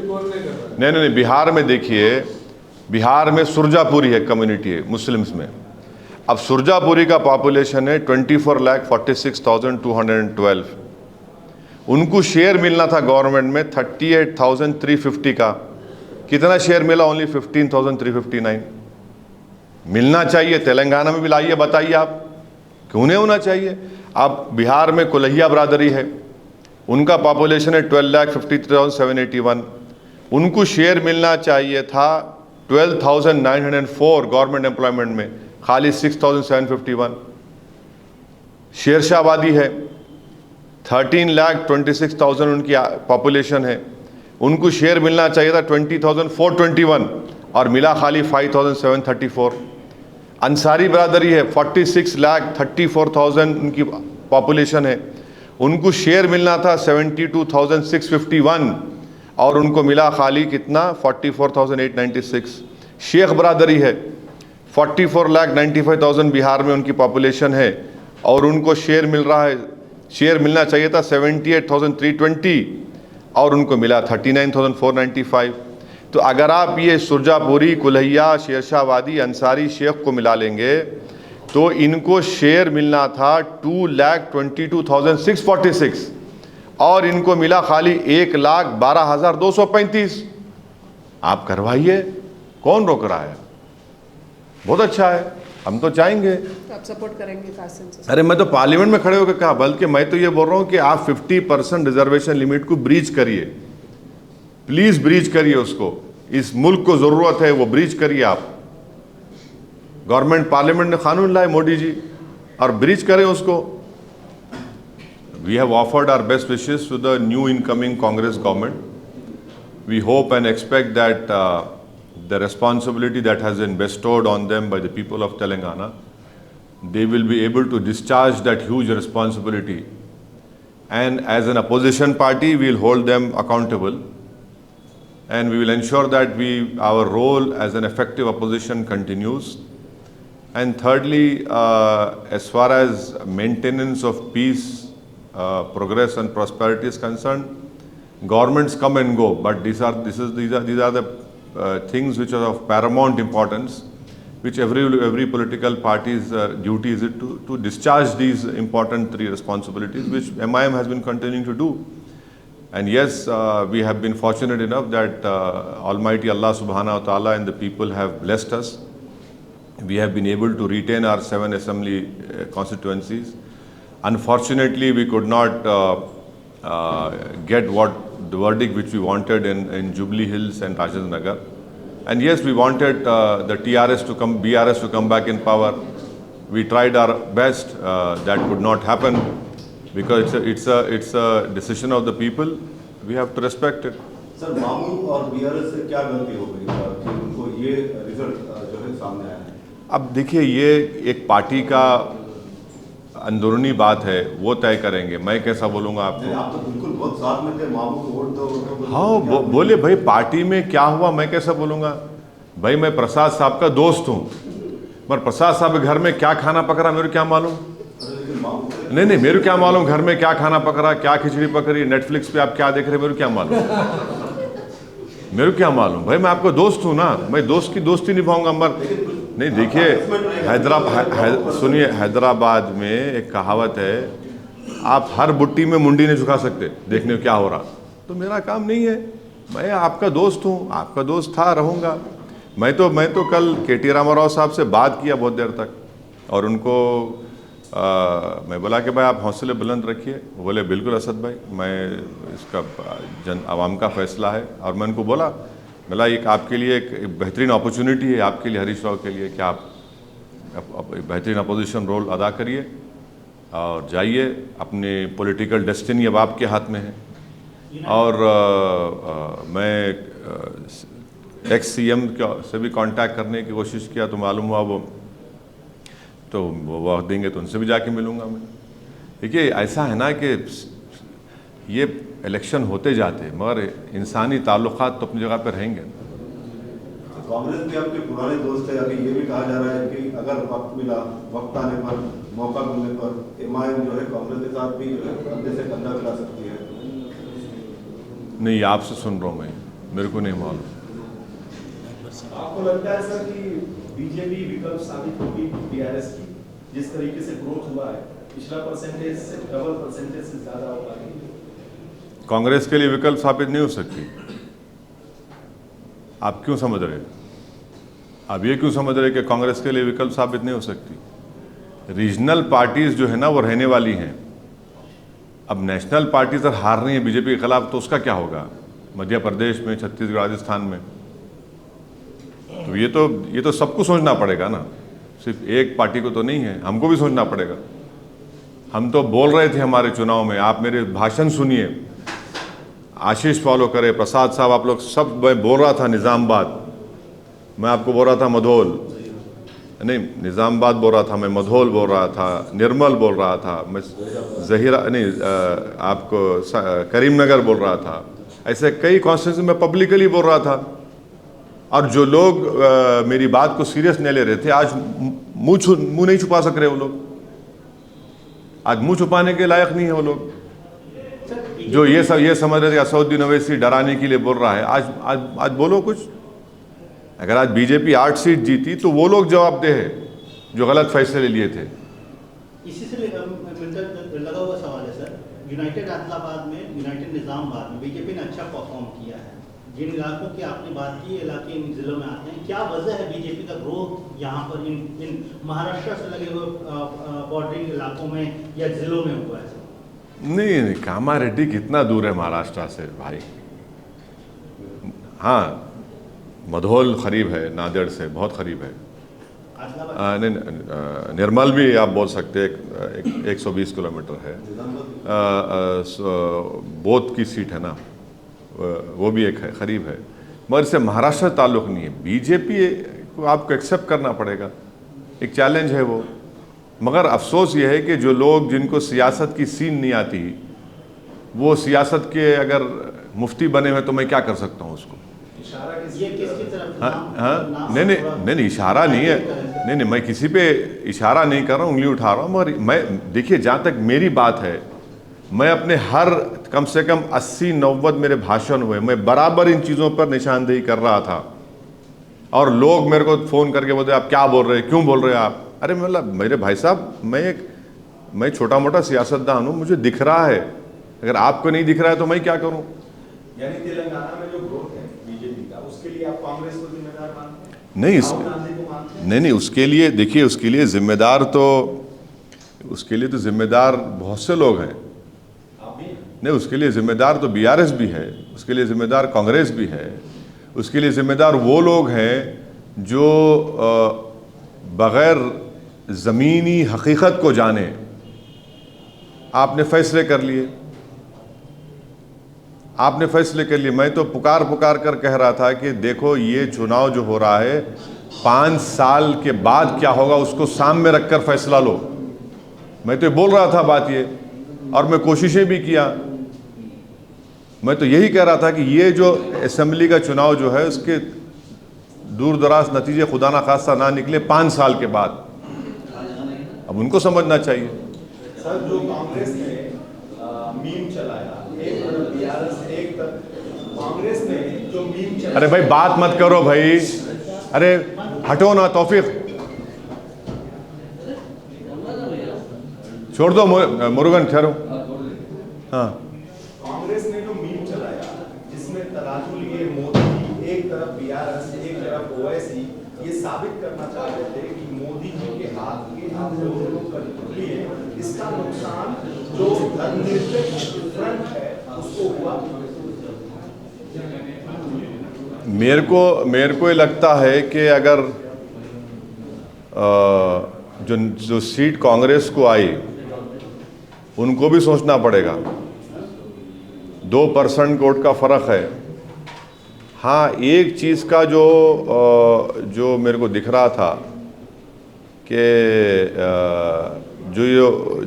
नहीं, बिहार में देखिए, बिहार में सुरजापुरी है कम्युनिटी है मुस्लिम्स में। अब सुरजापुरी का पॉपुलेशन है 24,46,212। उनको शेयर मिलना था गवर्नमेंट में 38,350 का, कितना शेयर मिला? ओनली 15,359। मिलना चाहिए, तेलंगाना में भी लाइए, बताइए आप क्यों नहीं होना चाहिए। अब बिहार में कुलहिया बरादरी है, उनका पॉपुलेशन है 12,53,781। उनको शेयर मिलना चाहिए था 12,904 गवर्नमेंट एम्प्लॉयमेंट में, खाली 6,751। शेरशाह आबादी है, 13,26,000 उनकी पॉपुलेशन है, उनको शेयर मिलना चाहिए था 20,421 और मिला खाली 5,734। अंसारी बरादरी है, 46,34,000 उनकी पॉपुलेशन है, उनको शेयर मिलना था 72,651 और उनको मिला खाली कितना? 44,896। शेख बरादरी है, 44,95,000 बिहार में उनकी पॉपुलेशन है और उनको शेयर मिल रहा है, शेयर मिलना चाहिए था 78,320 और उनको मिला 39,495। तो अगर आप ये सुरजापुरी, कुल्हिया, शेरशाहवादी, अंसारी, शेख को मिला लेंगे तो इनको शेयर मिलना था 2,22,646 और इनको मिला खाली 1,12,235। आप करवाइए, कौन रोक रहा है? बहुत अच्छा है, हम तो चाहेंगे। तो आप सपोर्ट करेंगे कास्ट सेंसस? अरे मैं तो पार्लियामेंट में खड़े होकर कहा, बल्कि मैं तो ये बोल रहा हूँ कि आप 50% रिजर्वेशन लिमिट को ब्रीच करिए, प्लीज ब्रीच करिए उसको। इस मुल्क को जरूरत है, वो ब्रीच करिए आप। गवर्नमेंट, पार्लियामेंट ने कानून लाए मोदी जी, और ब्रीच करें उसको। We have offered our best wishes to the new incoming Congress government. We hope and expect that the responsibility that has been bestowed on them by the people of Telangana, they will be able to discharge that huge responsibility. And as an opposition party, we will hold them accountable. And we will ensure that our role as an effective opposition continues. And thirdly, as far as maintenance of peace, progress and prosperity is concerned, governments come and go, but these are the things which are of paramount importance, which every political party's duty is it to discharge these important three responsibilities, which MIM has been continuing to do. And yes, we have been fortunate enough that Almighty Allah Subhanahu wa Ta'ala and the people have blessed us. We have been able to retain our 7 assembly constituencies. Unfortunately, we could not get the verdict which we wanted in Jubilee Hills and Rajendra Nagar. And yes, we wanted the BRS to come back in power. We tried our best. That could not happen because it's a decision of the people. We have to respect it. Sir, Mamun और BRS से क्या गलती हो गई कि उनको ये result जो है सामने आया? अब देखिए, ये एक पार्टी का अंदरूनी बात है, वो तय करेंगे। मैं कैसा बोलूँगा आपको? आप तो बिल्कुल बहुत साथ में थे, मामू को वोट दो। हाँ, बोले भाई पार्टी में क्या हुआ, मैं कैसा बोलूँगा? भाई मैं प्रसाद साहब का दोस्त हूँ, पर प्रसाद साहब के घर में क्या खाना पक रहा मेरे क्या मालूम? नहीं, मेरे क्या मालूम घर में क्या खाना पक रहा, क्या खिचड़ी पक रही, नेटफ्लिक्स पे आप क्या देख रहे, मेरे क्या मालूम? मेरे क्या मालूम? भाई मैं आपका दोस्त हूँ ना, मैं दोस्त की दोस्ती निभाऊंगा। मर नहीं, देखिए सुनिए, हैदराबाद में एक कहावत है, आप हर बुट्टी में मुंडी नहीं झुका सकते देखने में क्या हो रहा। तो मेरा काम नहीं है, मैं आपका दोस्त हूँ, आपका दोस्त था, रहूँगा। मैं तो कल KT रामाराव साहब से बात किया बहुत देर तक, और उनको मैं बोला कि भाई आप हौसले बुलंद रखिए। वो बोले बिल्कुल असद भाई, मैं इसका आवाम का फैसला है। और मैं उनको बोला एक आपके लिए एक बेहतरीन अपॉर्चुनिटी है आपके लिए, हरीश राव के लिए, कि आप बेहतरीन अपोजिशन रोल अदा करिए और जाइए, अपने पॉलिटिकल डेस्टिनी अब आपके हाथ में है। और मैं एक्स CM से भी कांटेक्ट करने की कोशिश किया तो मालूम हुआ वो वक्त देंगे तो उनसे भी जाके मिलूंगा मैं। देखिए ऐसा है ना कि ये इलेक्शन होते जाते मगर इंसानी ताल्लुकात तो अपनी जगह पर रहेंगे। कांग्रेस के आपके पुराने दोस्त है, अभी ये भी कहा जा रहा है कि अगर वक्त मिला, वक्त आने पर, मौका मिलने पर MIM जो है कांग्रेस के साथ भी जो है कंधे से कंधा मिला सकती है। नहीं, आपसे सुन रहा हूँ मैं, मेरे को नहीं मालूम। आपको लगता है सर कि बीजेपी विकल्प साबित होगी BRS की? जिस तरीके से ग्रोथ हुआ है, पिछला परसेंटेज से डबल परसेंटेज से ज्यादा होगा। कांग्रेस के लिए विकल्प साबित नहीं हो सकती। आप क्यों समझ रहे? आप ये क्यों समझ रहे कि कांग्रेस के लिए विकल्प साबित नहीं हो सकती? रीजनल पार्टीज जो है ना वो रहने वाली हैं। अब नेशनल पार्टीज अगर हार रही हैं बीजेपी के खिलाफ तो उसका क्या होगा? मध्य प्रदेश में, छत्तीसगढ़, राजस्थान में। तो ये तो सबको सोचना पड़ेगा ना, सिर्फ एक पार्टी को तो नहीं है, हमको भी सोचना पड़ेगा। हम तो बोल रहे थे हमारे चुनाव में, आप मेरे भाषण सुनिए, आशीष फॉलो करे, प्रसाद साहब, आप लोग सब, मैं बोल रहा था निज़ामबाद, मैं आपको बोल रहा था मधोल, नहीं निज़ामबाद बोल रहा था मैं, मधोल बोल रहा था, निर्मल बोल रहा था मैं, जहीरा नहीं आपको करीमनगर बोल रहा था। ऐसे कई कॉन्स्टिट्यूंसी में पब्लिकली बोल रहा था। और जो लोग मेरी बात को सीरियस नहीं ले रहे थे, आज मुंह नहीं छुपा सक रहे वो लोग। आज मुंह छुपाने के लायक नहीं है वो लोग। जो ये समझ रहे थे असदुद्दीन ओवैसी डराने के लिए बोल रहा है, आज बोलो कुछ। अगर आज बीजेपी 8 सीट जीती तो वो लोग जवाबदेह है जो गलत फैसले लिए थे। इसी से लगा हुआ सवाल है सर, यूनाइटेड आदिलाबाद में, यूनाइटेड निजामाबाद में बीजेपी ने अच्छा परफॉर्म किया है। जिन इलाकों की आपने बात की, इलाके इन जिलों में आते हैं, क्या वजह है बीजेपी का ग्रोथ यहाँ पर इन महाराष्ट्र से लगे हुए बॉर्डरिंग इलाकों में या जिलों में हुआ है? नहीं, कामारेड्डी कितना दूर है महाराष्ट्र से भाई? हाँ, मधोल करीब है, नांदेड़ से बहुत करीब है। निर्मल भी आप बोल सकते हैं 120 किलोमीटर है। बोध की सीट है ना, वो भी एक है, करीब है, मगर इससे महाराष्ट्र ताल्लुक नहीं है। बीजेपी को आपको एक्सेप्ट करना पड़ेगा, एक चैलेंज है वो। मगर अफसोस ये है कि जो लोग जिनको सियासत की सीन नहीं आती, वो सियासत के अगर मुफ्ती बने हुए तो मैं क्या कर सकता हूँ उसको? ये किसकी तरफ? हाँ, नहीं, इशारा नहीं है, नहीं, मैं किसी पे इशारा नहीं कर रहा हूँ, उंगली उठा रहा हूँ। मगर मैं, देखिए, जहाँ तक मेरी बात है, मैं अपने हर कम से कम 80-90 मेरे भाषण हुए, मैं बराबर इन चीज़ों पर निशानदेही कर रहा था। और लोग मेरे को फ़ोन करके बोलते आप क्या बोल रहे हैं, क्यों बोल रहे हैं आप? अरे मतलब मेरे भाई साहब, मैं छोटा मोटा सियासतदान हूँ, मुझे दिख रहा है। अगर आपको नहीं दिख रहा है तो मैं क्या करूँ? यानी तेलंगाना में जो ग्रोथ है बीजेपी का, उसके लिए आप कांग्रेस को जिम्मेदार मानते हैं? नहीं, उसके लिए देखिए, उसके लिए जिम्मेदार बहुत से लोग हैं। नहीं, उसके लिए जिम्मेदार तो BRS भी है, उसके लिए जिम्मेदार कांग्रेस भी है, उसके लिए जिम्मेदार वो लोग हैं जो बग़ैर ज़मीनी हकीकत को जाने आपने फैसले कर लिए। मैं तो पुकार कर कह रहा था कि देखो, ये चुनाव जो हो रहा है 5 साल के बाद क्या होगा उसको सामने रखकर फैसला लो। मैं तो बोल रहा था बात ये, और मैं कोशिशें भी किया। मैं तो यही कह रहा था कि ये जो असेंबली का चुनाव जो है, उसके दूर दराज नतीजे खुदा ना खास्ता ना निकले 5 साल के बाद, अब उनको समझना चाहिए। सर, जो कांग्रेस ने मीम चलाया, एक तरफ BRS, एक तरफ कांग्रेस ने जो मीम चलाया। अरे भाई, बात मत करो भाई, अरे हटो ना, तौफीक छोड़ दो, मुरुगन ठहरो। हाँ, कांग्रेस ने जो मीम चलाया जिसमें तराजू लिए मोदी, एक तरफ BRS, एक तरफ ओवैसी, ये साबित करना चाह रहे थे कि मोदी जी के हाथ के आप लोगों को कठपुतली है इसका नुकसान जो धर्मनिरपेक्ष फ्रंट है उसको हुआ? मेरे को ये लगता है कि अगर जो सीट कांग्रेस को आई उनको भी सोचना पड़ेगा। 2% वोट का फ़र्क है। हाँ, एक चीज़ का जो मेरे को दिख रहा था कि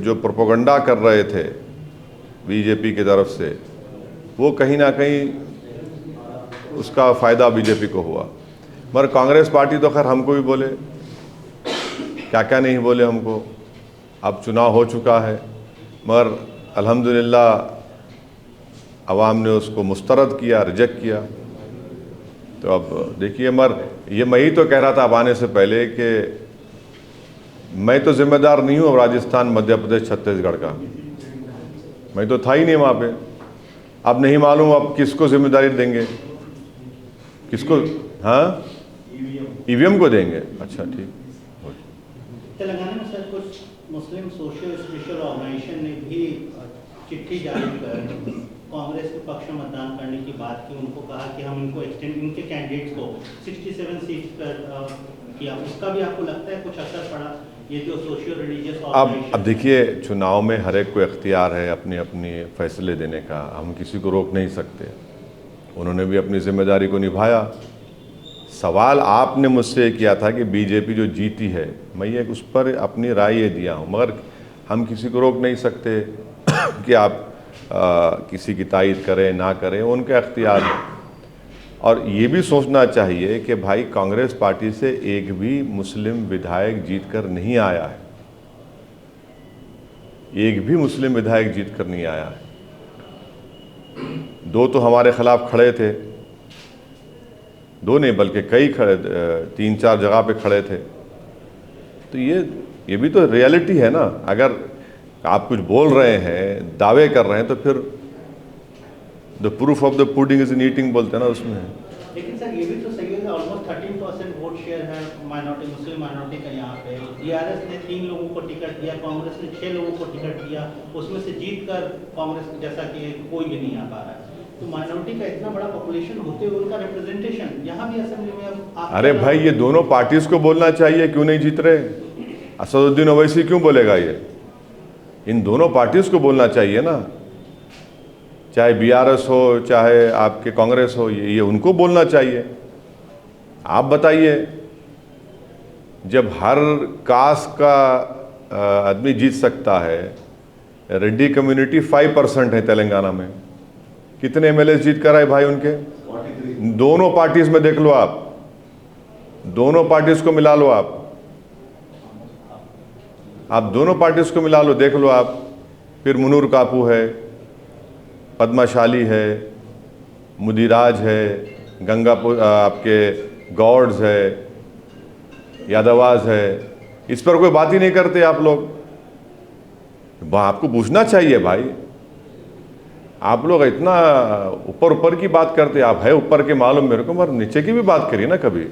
जो प्रोपेगेंडा कर रहे थे बीजेपी की तरफ से, वो कहीं ना कहीं उसका फ़ायदा बीजेपी को हुआ। मगर कांग्रेस पार्टी तो खैर हमको भी बोले, क्या क्या नहीं बोले हमको। अब चुनाव हो चुका है, मगर अल्हम्दुलिल्लाह अवाम ने उसको मुस्तरद किया, रिजेक्ट किया। तो अब देखिए, मगर ये मैं ही तो कह रहा था अब आने से पहले कि मैं तो जिम्मेदार नहीं हूँ अब राजस्थान, मध्य प्रदेश, छत्तीसगढ़ का। मैं तो था ही नहीं वहाँ पे। अब नहीं मालूम अब किसको जिम्मेदारी देंगे, किसको। हाँ, ईवीएम को देंगे। अच्छा, ठीक। तेलंगाना में सर कुछ मुस्लिम सोशल स्पेशल ऑर्गेनाइजेशन ने भी चिट्ठी जारी कर कांग्रेस के पक्ष में मतदान करने की बात की। उनको कहा कि हम इनको एक्सटेंड, इनके कैंडिडेट्स को 67 सीट पर किया। उसका भी आपको लगता है कुछ असर पड़ा? ये जो सोशियो रिलीजियस ऑर्गेनाइजेशन। अब देखिए, चुनाव में हर एक को इख्तियार है अपनी अपनी फैसले देने का, हम किसी को रोक नहीं सकते। उन्होंने भी अपनी जिम्मेदारी को निभाया। सवाल आपने मुझसे किया था कि बीजेपी जो जीती है, मैं ये उस पर अपनी राय ये दिया हूँ, मगर हम किसी को रोक नहीं सकते कि आप किसी की तायद करें ना करें, उनका इख्तियार है। और ये भी सोचना चाहिए कि भाई कांग्रेस पार्टी से एक भी मुस्लिम विधायक जीतकर नहीं आया है, एक भी मुस्लिम विधायक जीतकर नहीं आया है। 2 तो हमारे खिलाफ खड़े थे, 2 नहीं बल्कि कई खड़े, 3-4 जगह पे खड़े थे। तो ये भी तो रियलिटी है ना। अगर आप कुछ बोल रहे हैं, दावे कर रहे हैं, तो फिर the proof of the pudding is in eating बोलते हैं ना उसमें। लेकिन सर ये भी तो सही है, ऑलमोस्ट 13% वोट शेयर है माइनॉरिटी, मुस्लिम माइनॉरिटी का यहाँ पे। टीआरएस ने 3 लोगों को टिकट दिया, कांग्रेस ने 6 लोगों को टिकट दिया, उसमें से जीत कर कांग्रेस जैसा कि कोई भी नहीं आ पा रहा है। तो माइनॉरिटी का इतना बड़ा पॉपुलेशन होते हुए उनका रिप्रेजेंटेशन यहाँ भी असेंबली में अब अरे भाई, ये दोनों पार्टीज को बोलना चाहिए, क्यों नहीं जीत रहे? असदुद्दीन ओवैसी क्यों बोलेगा? ये इन दोनों पार्टीज को बोलना चाहिए ना, चाहे बीआरएस हो चाहे आपके कांग्रेस हो, ये उनको बोलना चाहिए। आप बताइए, जब हर कास्ट का आदमी जीत सकता है, रेड्डी कम्युनिटी 5% है तेलंगाना में, कितने एमएलए जीत कर आए भाई उनके? 43। दोनों पार्टीज में देख लो आप, दोनों पार्टीज को मिला लो आप दोनों पार्टीज को मिला लो, देख लो आप। फिर मुनूर कापू है, पद्माशाली है, मुदिराज है, गंगापुर आपके गौड्स है, यादवाज है, इस पर कोई बात ही नहीं करते आप लोग। आपको पूछना चाहिए भाई, आप लोग इतना ऊपर की बात करते, आप है ऊपर के मालूम मेरे को, मगर नीचे की भी बात करिए ना कभी।